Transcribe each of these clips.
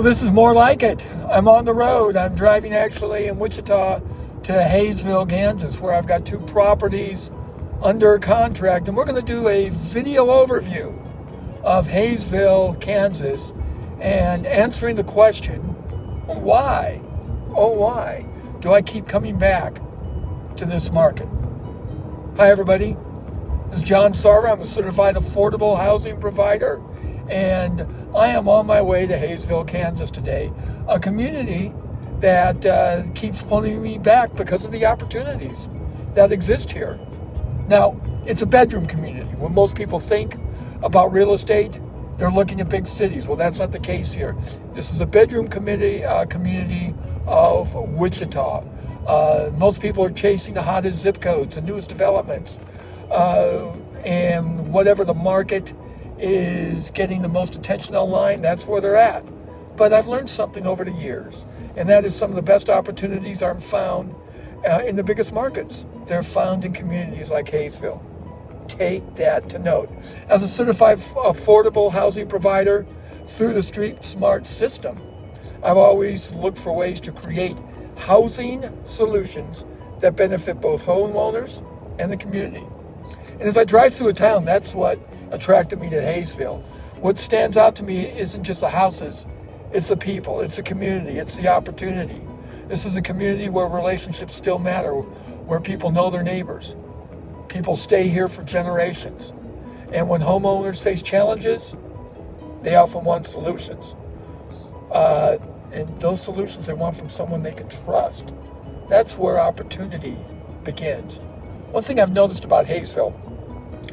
this is more like it. I'm on the road. I'm driving actually in Wichita to Haysville, Kansas, where I've got 2 properties under contract. And we're going to do a video overview of Haysville, Kansas, and answering the question, why? Oh, why do I keep coming back to this market? Hi, everybody. This is John Sarver. I'm a certified affordable housing provider, and I am on my way to Haysville, Kansas today, a community that keeps pulling me back because of the opportunities that exist here. Now, it's a bedroom community. When most people think about real estate, they're looking at big cities. Well, that's not the case here. This is a bedroom community of Wichita. Most people are chasing the hottest zip codes, the newest developments, and whatever the market is getting the most attention online, that's where they're at. But I've learned something over the years, and that is some of the best opportunities aren't found in the biggest markets. They're found in communities like Haysville. Take that to note. As a certified affordable housing provider through the Street Smart system, I've always looked for ways to create housing solutions that benefit both homeowners and the community. And as I drive through a town, that's what attracted me to Haysville. What stands out to me isn't just the houses, it's the people, it's the community, it's the opportunity. This is a community where relationships still matter, where people know their neighbors. People stay here for generations. And when homeowners face challenges, they often want solutions. And those solutions they want from someone they can trust. That's where opportunity begins. One thing I've noticed about Haysville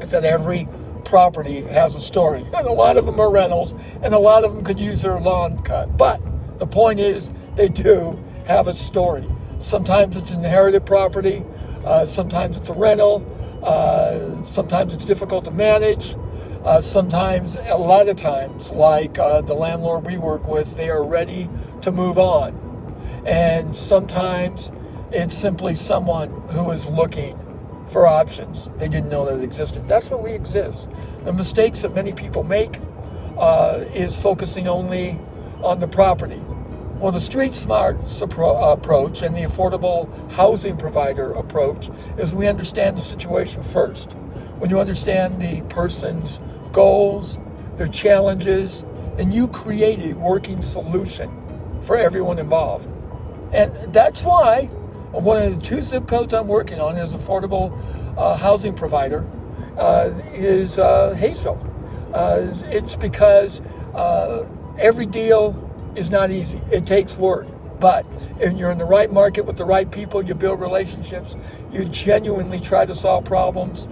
is that every property has a story. And a lot of them are rentals, and a lot of them could use their lawn cut. But the point is, they do have a story. Sometimes it's inherited property, sometimes it's a rental, sometimes it's difficult to manage, sometimes, a lot of times, like the landlord we work with, they are ready to move on. And sometimes it's simply someone who is looking for options they didn't know that existed. That's what we exist. The mistakes that many people make is focusing only on the property. Well, the Street Smart approach and the affordable housing provider approach is we understand the situation first. When you understand the person's goals, their challenges, and you create a working solution for everyone involved. And that's why one of the 2 zip codes I'm working on as affordable housing provider is Haysville. It's because every deal is not easy. It takes work. But if you're in the right market with the right people, you build relationships, you genuinely try to solve problems,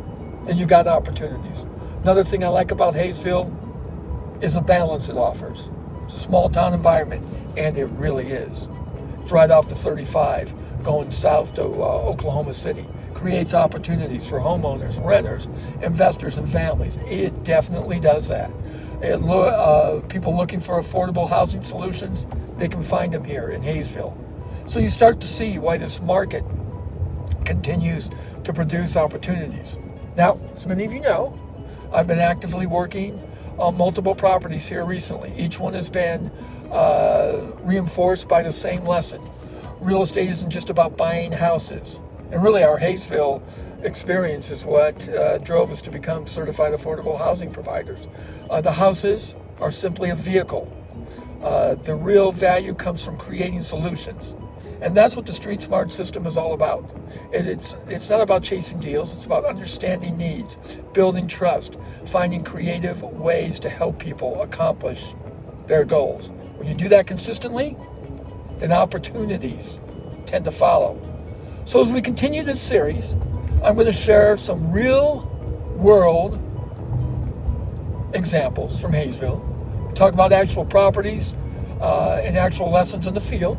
and you got opportunities. Another thing I like about Haysville is the balance it offers. It's a small town environment, and it really is. It's right off the 35 going south to Oklahoma City. Creates opportunities for homeowners, renters, investors, and families. It definitely does that. People looking for affordable housing solutions, they can find them here in Haysville. So you start to see why this market continues to produce opportunities. Now, as many of you know, I've been actively working on multiple properties here recently. Each one has been reinforced by the same lesson. Real estate isn't just about buying houses. And really, our Haysville experience is what drove us to become certified affordable housing providers. The houses are simply a vehicle. The real value comes from creating solutions. And that's what the Street Smart system is all about. It's not about chasing deals. It's about understanding needs, building trust, finding creative ways to help people accomplish their goals. When you do that consistently, then opportunities tend to follow. So as we continue this series, I'm going to share some real-world examples from Haysville, talk about actual properties and actual lessons in the field,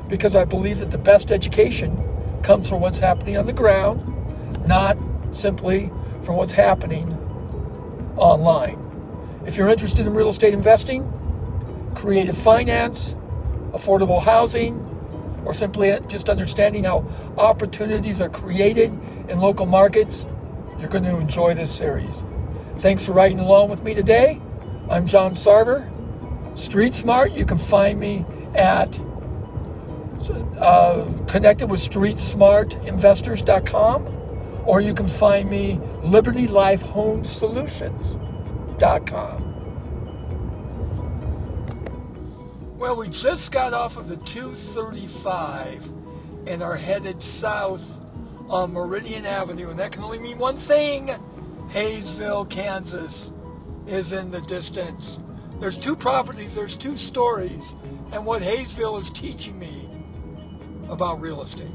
because I believe that the best education comes from what's happening on the ground, not simply from what's happening online. If you're interested in real estate investing, creative finance, affordable housing, or simply just understanding how opportunities are created in local markets, you're going to enjoy this series. Thanks for riding along with me today. I'm John Sarver, Street Smart, you can find me at connected with streetsmartinvestors.com, or you can find me libertylifehomesolutions.com. Well, we just got off of the 235 and are headed south on Meridian Avenue, and that can only mean one thing: Haysville, Kansas is in the distance. There's two properties, there's two stories, and what Haysville is teaching me about real estate.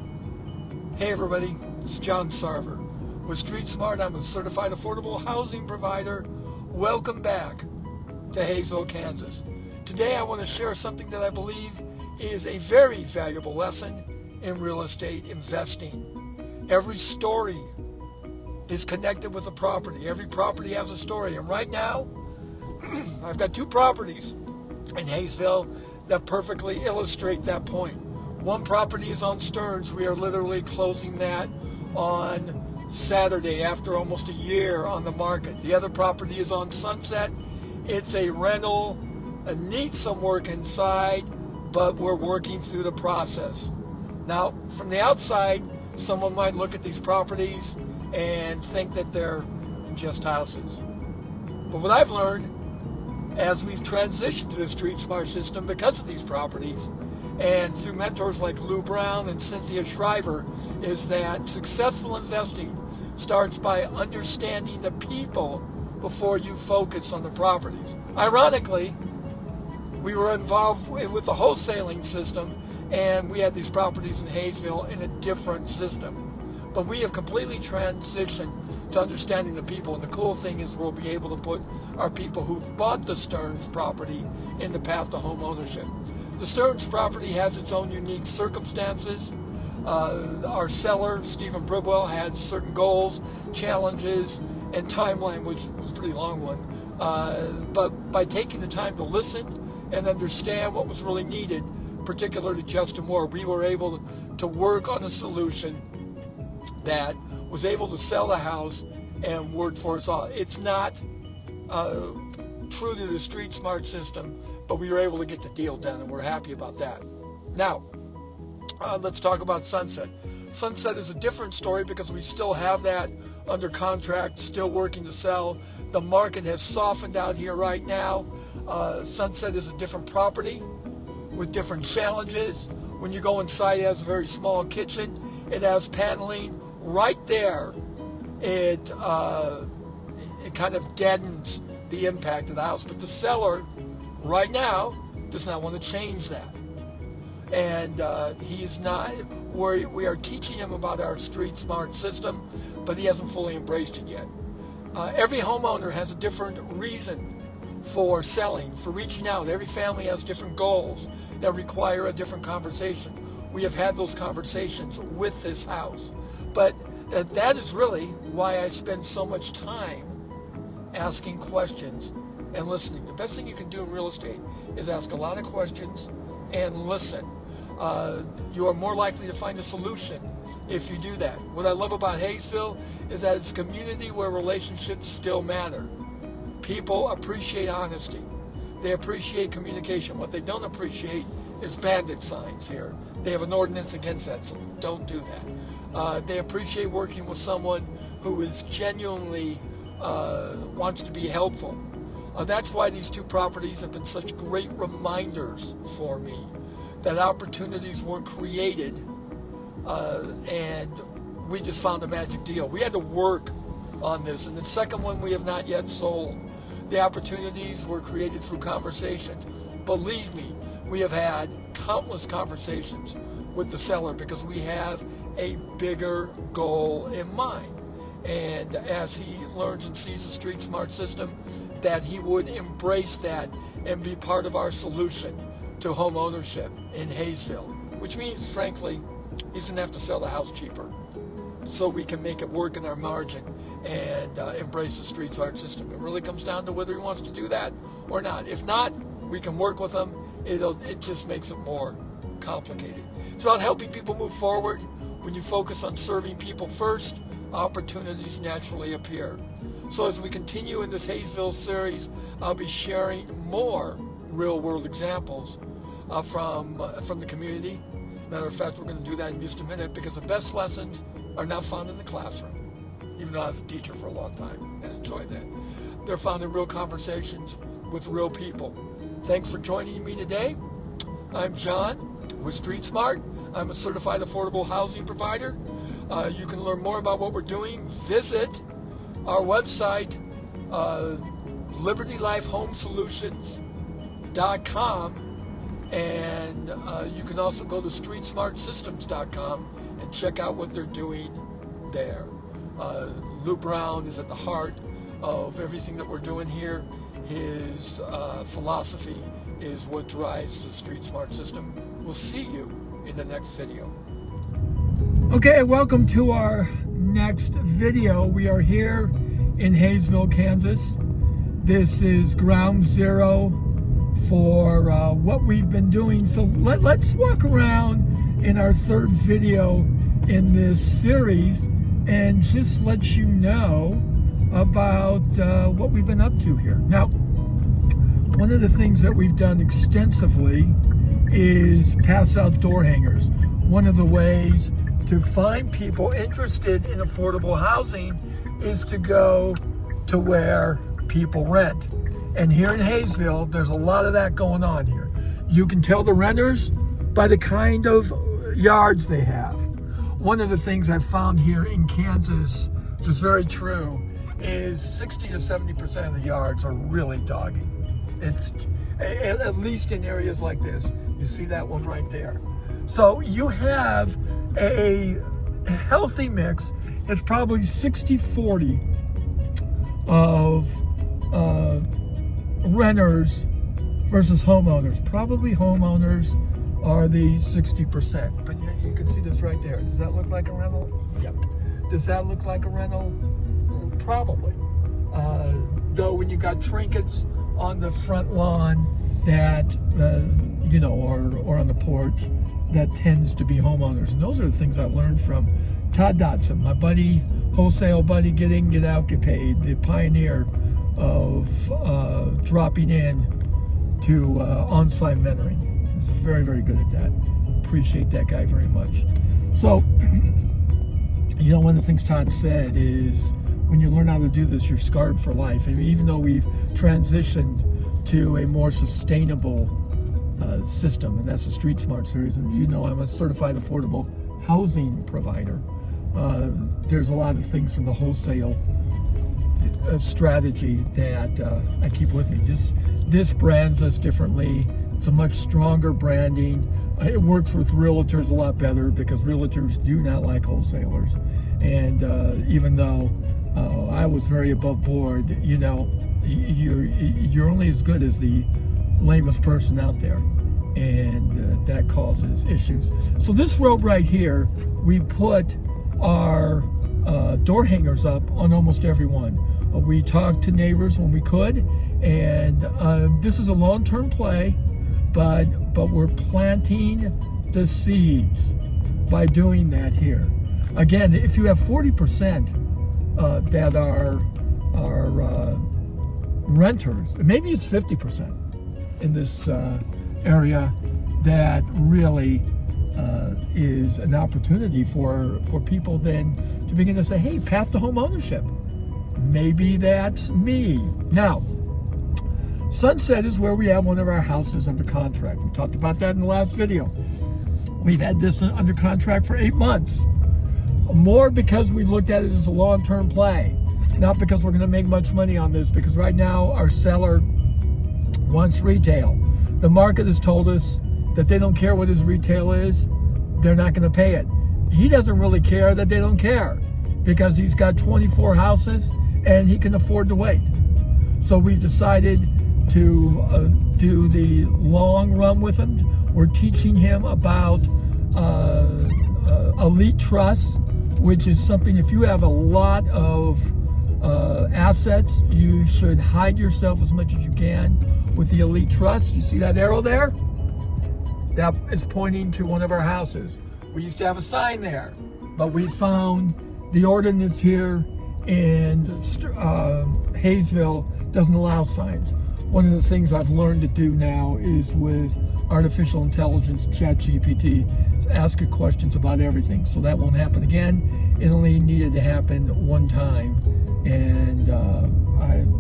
Hey everybody, it's John Sarver with Street Smart. I'm a certified affordable housing provider. Welcome back to Haysville, Kansas. Today I want to share something that I believe is a very valuable lesson in real estate investing. Every story is connected with a property. Every property has a story. And right now, I've got two properties in Haysville that perfectly illustrate that point. One property is on Stearns. We are literally closing that on Saturday after almost a year on the market. The other property is on Sunset. It's a rental. It needs some work inside, but we're working through the process. Now, from the outside, someone might look at these properties and think that they're just houses. But what I've learned as we've transitioned to the Street Smart system because of these properties and through mentors like Lou Brown and Cynthia Shriver is that successful investing starts by understanding the people before you focus on the properties. Ironically, we were involved with the wholesaling system, and we had these properties in Haysville in a different system. But we have completely transitioned to understanding the people, and the cool thing is we'll be able to put our people who've bought the Stearns property in the path to home ownership. The Stearns property has its own unique circumstances. Our seller, Stephen Bribwell, had certain goals, challenges, and timeline, which was a pretty long one. But by taking the time to listen and understand what was really needed, particularly Justin Moore, we were able to work on a solution that was able to sell the house and work for us all. It's not true to the Street Smart system, but we were able to get the deal done, and we're happy about that. Now, let's talk about Sunset. Sunset is a different story because we still have that under contract, still working to sell. The market has softened out here right now. Sunset is a different property with different challenges. When you go inside, it has a very small kitchen. It has paneling right there. It kind of deadens the impact of the house. But the seller right now does not want to change that. And he is not, we are teaching him about our Street Smart system, but he hasn't fully embraced it yet. Every homeowner has a different reason for selling, for reaching out. Every family has different goals that require a different conversation. We have had those conversations with this house. But that is really why I spend so much time asking questions and listening. The best thing you can do in real estate is ask a lot of questions and listen. You are more likely to find a solution if you do that. What I love about Haysville is that it's a community where relationships still matter. People appreciate honesty. They appreciate communication. What they don't appreciate is bandit signs here. They have an ordinance against that, so don't do that. They appreciate working with someone who is genuinely wants to be helpful. That's why these two properties have been such great reminders for me that opportunities were created, and we just found a magic deal. We had to work on this, and the second one we have not yet sold. The opportunities were created through conversations. Believe me, we have had countless conversations with the seller because we have a bigger goal in mind. And as he learns and sees the Street Smart system, that he would embrace that and be part of our solution to home ownership in Haysville, which means, frankly, he's going to have to sell the house cheaper so we can make it work in our margin and embrace the Street Smart system. It really comes down to whether he wants to do that or not. If not, we can work with him. It just makes it more complicated. It's about helping people move forward. When you focus on serving people first, opportunities naturally appear. So as we continue in this Haysville series, I'll be sharing more real world examples from the community. Matter of fact, we're going to do that in just a minute, because the best lessons are not found in the classroom, even though I was a teacher for a long time and enjoyed that. They're found in real conversations with real people. Thanks for joining me today. I'm John with Street Smart. I'm a certified affordable housing provider. You can learn more about what we're doing. Visit our website, libertylifehomesolutions.com, and you can also go to streetsmartsystems.com and check out what they're doing there. Lou Brown is at the heart of everything that we're doing here. His philosophy is what drives the Street Smart system. We'll see you in the next video. Okay, welcome to our next video. We are here in Haysville, Kansas. This is ground zero for what we've been doing. So let's walk around in our third video in this series and just let you know about what we've been up to here. Now, one of the things that we've done extensively is pass out door hangers. One of the ways to find people interested in affordable housing is to go to where people rent. And here in Haysville, there's a lot of that going on here. You can tell the renters by the kind of yards they have. One of the things I've found here in Kansas, which is very true, is 60 to 70% of the yards are really doggy. It's at least in areas like this. You see that one right there. So you have a healthy mix. It's probably 60-40 of renters versus homeowners. Probably homeowners are the 60%. But you can see this right there. Does that look like a rental? Yep. Does that look like a rental? Probably. Though when you got trinkets on the front lawn that, or on the porch, that tends to be homeowners. And those are the things I learned from Todd Dotson, my buddy, wholesale buddy, get in, get out, get paid, the pioneer of dropping in to on-site mentoring. He's very, very good at that. Appreciate that guy very much. So, one of the things Todd said is, when you learn how to do this, you're scarred for life. And even though we've transitioned to a more sustainable system, and that's the Street Smart series, and I'm a certified affordable housing provider, there's a lot of things from the wholesale strategy that I keep with me. This brands us differently. It's a much stronger branding. It works with realtors a lot better, because realtors do not like wholesalers. And even though I was very above board, you're only as good as the lamest person out there, and that causes issues. So this road right here, we put our door hangers up on almost every one. We talked to neighbors when we could, and this is a long-term play, but we're planting the seeds by doing that here. Again, if you have 40% that are renters, maybe it's 50% in this area, that really is an opportunity for people then to begin to say, hey, path to home ownership. Maybe that's me. Now, Sunset is where we have one of our houses under contract. We talked about that in the last video. We've had this under contract for 8 months. More because we've looked at it as a long-term play, not because we're going to make much money on this, because right now our seller wants retail. The market has told us that they don't care what his retail is, they're not going to pay it. He doesn't really care that they don't care, because he's got 24 houses and he can afford to wait. So we've decided to do the long run with him. We're teaching him about elite trust, which is something, if you have a lot of assets, you should hide yourself as much as you can with the elite trust. You see that arrow there? That is pointing to one of our houses. We used to have a sign there, but we found the ordinance here in Haysville doesn't allow signs. one of the things I've learned to do now is with artificial intelligence, ChatGPT, ask it questions about everything. So that won't happen again. It only needed to happen one time. And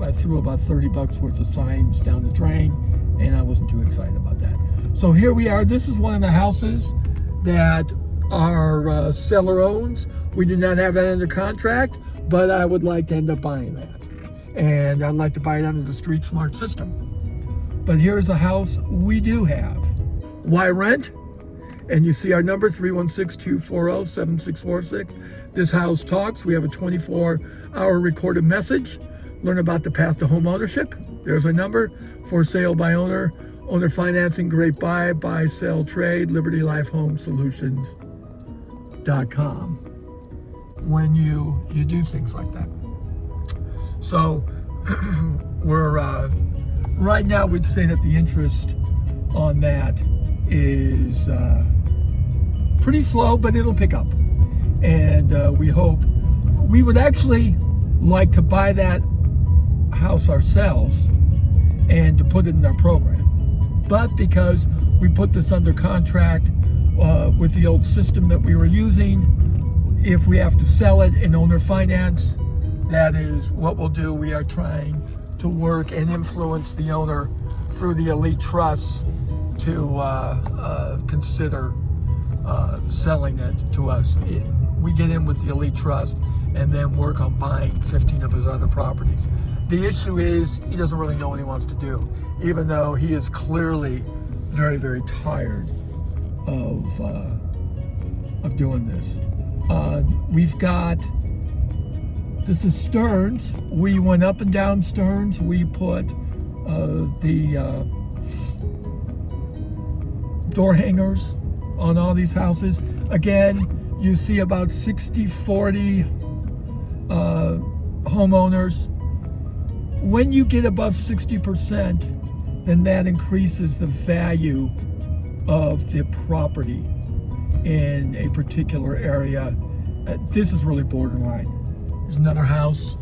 I threw about $30 worth of signs down the drain, and I wasn't too excited about that. So here we are. This is one of the houses that our seller owns. We do not have that under contract, but I would like to end up buying that. And I'd like to buy it under the Street Smart system. But here's a house we do have. Why rent? And you see our number, 316-240-7646. This house talks. We have a 24-hour recorded message. Learn about the path to home ownership. There's our number. For sale by owner, owner financing, great buy, sell, trade, Liberty Life Home Solutions.com. When you do things like that. So we're right now we'd say that the interest on that is pretty slow, but it'll pick up. And we hope, we would actually like to buy that house ourselves and to put it in our program. But because we put this under contract with the old system that we were using, if we have to sell it in owner finance, that is what we'll do. We are trying to work and influence the owner through the elite trusts to consider selling it to us. We get in with the elite trust and then work on buying 15 of his other properties. The issue is he doesn't really know what he wants to do, even though he is clearly very, very tired of doing this. We've got, this is Stearns. We went up and down Stearns. We put the door hangers on all these houses. Again, you see about 60-40 homeowners. When you get above 60%, then that increases the value of the property in a particular area. This is really borderline. There's another house.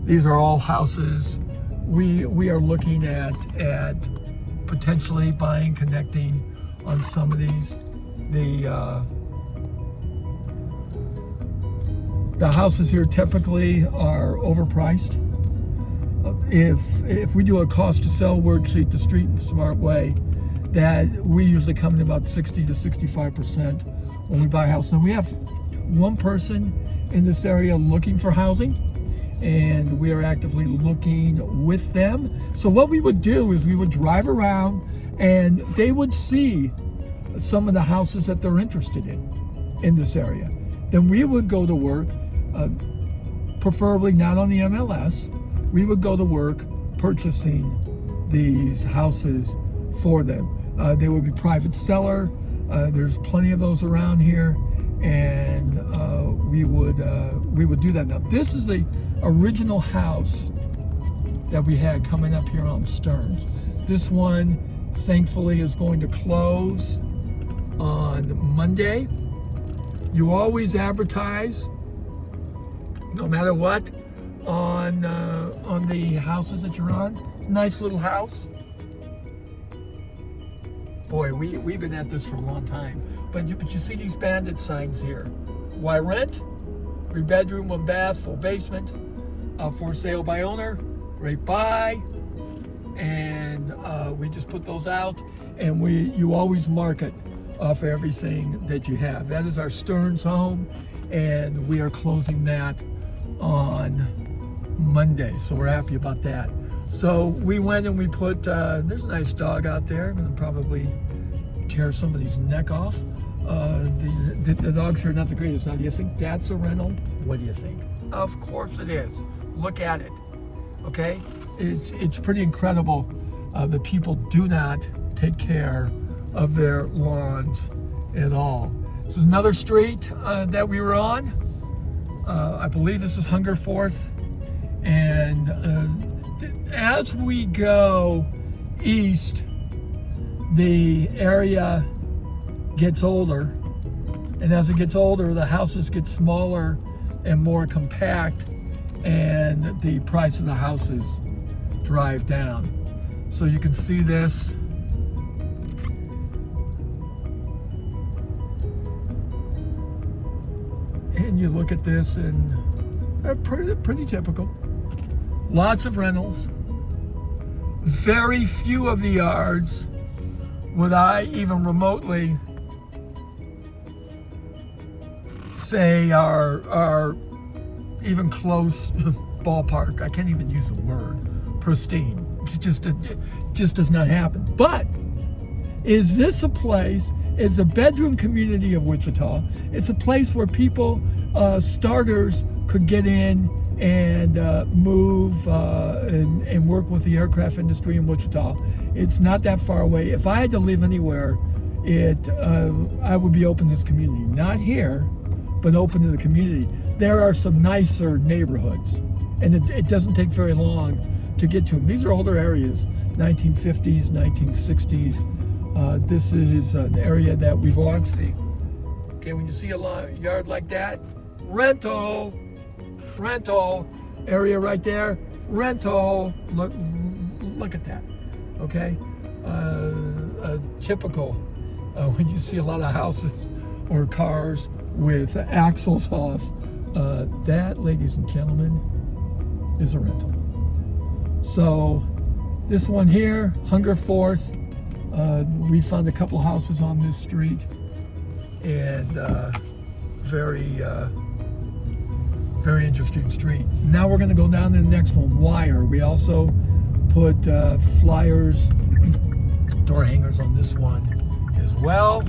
These are all houses. We are looking at potentially buying, connecting on some of these. The houses here typically are overpriced. If we do a cost to sell worksheet the Street Smart way, that we usually come in about 60 to 65% when we buy a house. Now we have one person in this area looking for housing, and we are actively looking with them. So what we would do is we would drive around and they would see some of the houses that they're interested in this area. Then we would go to work, preferably not on the MLS. We would go to work purchasing these houses for them. They would be private seller. There's plenty of those around here, and we would do that. Now, this is the original house that we had coming up here on Stearns. This one, thankfully, is going to close on Monday. You always advertise, no matter what, on the houses that you're on. Nice little house. Boy, we've been at this for a long time. But you see these bandit signs here. Why rent? 3-bedroom, 1 bath, full basement. For sale by owner. Great buy. And we just put those out, and you always market off everything that you have. That is our Stearns home, and we are closing that on Monday, so we're happy about that. So we went and we put, there's a nice dog out there. I'm gonna probably tear somebody's neck off. The dogs here are not the greatest. Now, do you think that's a rental? What do you think? Of course it is. Look at it, okay? It's pretty incredible that people do not take care of their lawns at all. This is another street that we were on. I believe this is Hungerforth. And as we go east, the area gets older. And as it gets older, the houses get smaller and more compact. And the price of the houses drive down. So you can see this. And you look at this, and they're pretty typical. Lots of rentals. Very few of the yards would I even remotely say are even close ballpark. I can't even use the word pristine. It just does not happen. But is this a place? It's a bedroom community of Wichita. It's a place where people, starters, could get in and move and work with the aircraft industry in Wichita. It's not that far away. If I had to live anywhere, I would be open to this community. Not here, but open to the community. There are some nicer neighborhoods, and it doesn't take very long to get to them. These are older areas, 1950s, 1960s. This is an area that we've walked. See, okay, when you see a yard like that, rental area right there, rental. Look at that. Okay, typical when you see a lot of houses or cars with axles off. That, ladies and gentlemen, is a rental. So this one here, Hungerforth. We found a couple houses on this street, and very interesting street. Now we're going to go down to the next one, Wire. We also put flyers, door hangers on this one as well.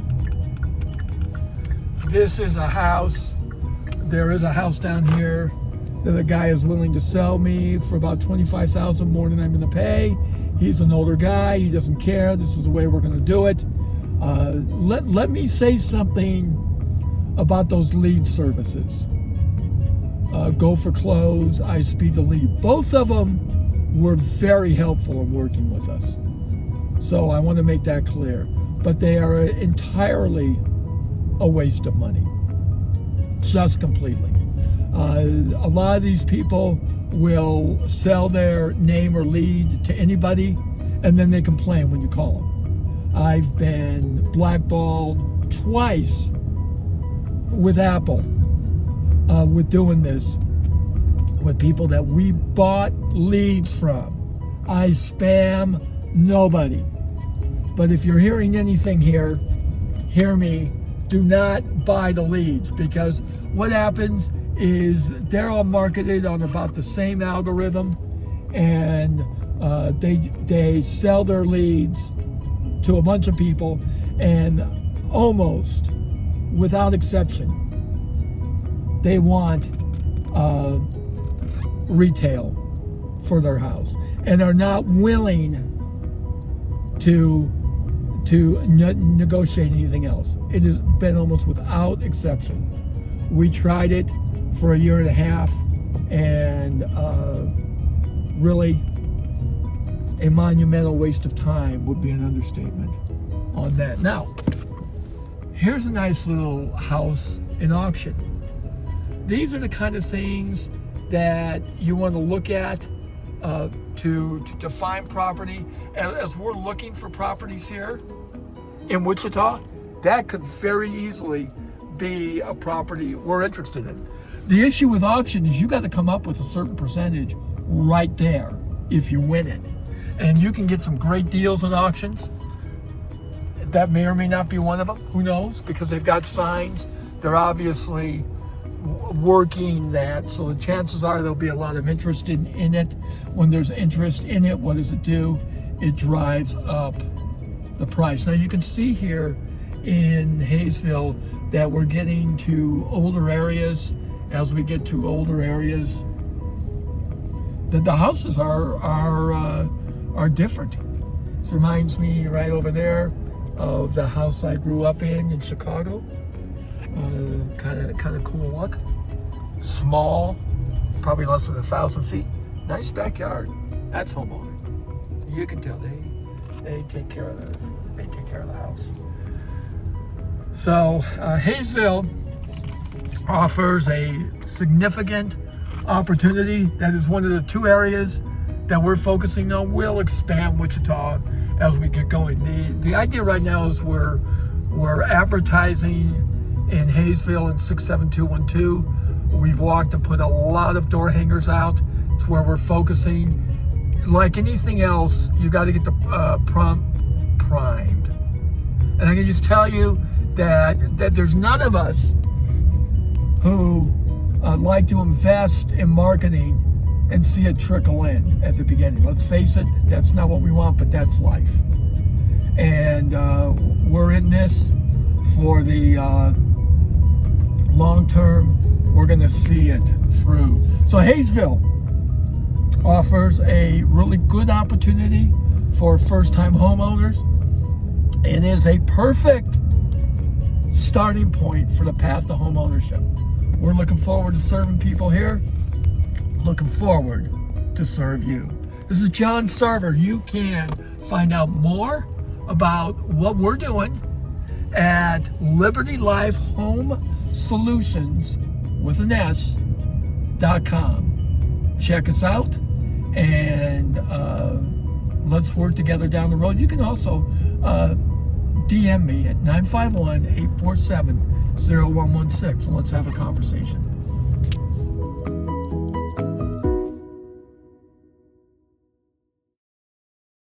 This is a house. There is a house down here that a guy is willing to sell me for about $25,000 more than I'm going to pay. He's an older guy. He doesn't care. This is the way we're going to do it. Let me say something about those lead services. Go for Close, iSpeed to Lead. Both of them were very helpful in working with us. So I want to make that clear. But they are entirely a waste of money. Just completely. A lot of these people will sell their name or lead to anybody, and then they complain when you call them. I've been blackballed twice with Apple with doing this with people that we bought leads from. I spam nobody. But if you're hearing anything here, hear me. Do not buy the leads, because what happens is they're all marketed on about the same algorithm, and they sell their leads to a bunch of people, and almost without exception, they want retail for their house and are not willing to negotiate anything else. It has been almost without exception. We tried it for a year and a half, and really a monumental waste of time would be an understatement on that. Now, here's a nice little house in auction. These are the kind of things that you want to look at to find property. As we're looking for properties here in Wichita, that could very easily be a property we're interested in. The issue with auction is you got to come up with a certain percentage right there if you win it. And you can get some great deals in auctions. That may or may not be one of them. Who knows? Because they've got signs. They're obviously working that. So the chances are there'll be a lot of interest in it. When there's interest in it, what does it do? It drives up the price. Now you can see here in Haysville that we're getting to older areas. As we get to older areas, the houses are different. This reminds me right over there of the house I grew up in Chicago. Kind of cool look. Small, probably less than 1,000 feet. Nice backyard. That's homeowner. You can tell they take care of the house. So Haysville offers a significant opportunity. That is one of the two areas that we're focusing on will expand Wichita as we get going. The idea right now is we're advertising in Haysville in 67212. We've walked and put a lot of door hangers out. It's where we're focusing. Like anything else, you got to get the prompt primed. And I can just tell you that there's none of us who like to invest in marketing and see it trickle in at the beginning. Let's face it, that's not what we want, but that's life. And we're in this for the long term. We're going to see it through. So Haysville offers a really good opportunity for first-time homeowners. It is a perfect starting point for the path to home ownership. We're looking forward to serving people here. Looking forward to serve you. This is John Sarver. You can find out more about what we're doing at Liberty Life Home Solutions with an S.com. Check us out and let's work together down the road. You can also DM me at 951-847-0116 and let's have a conversation.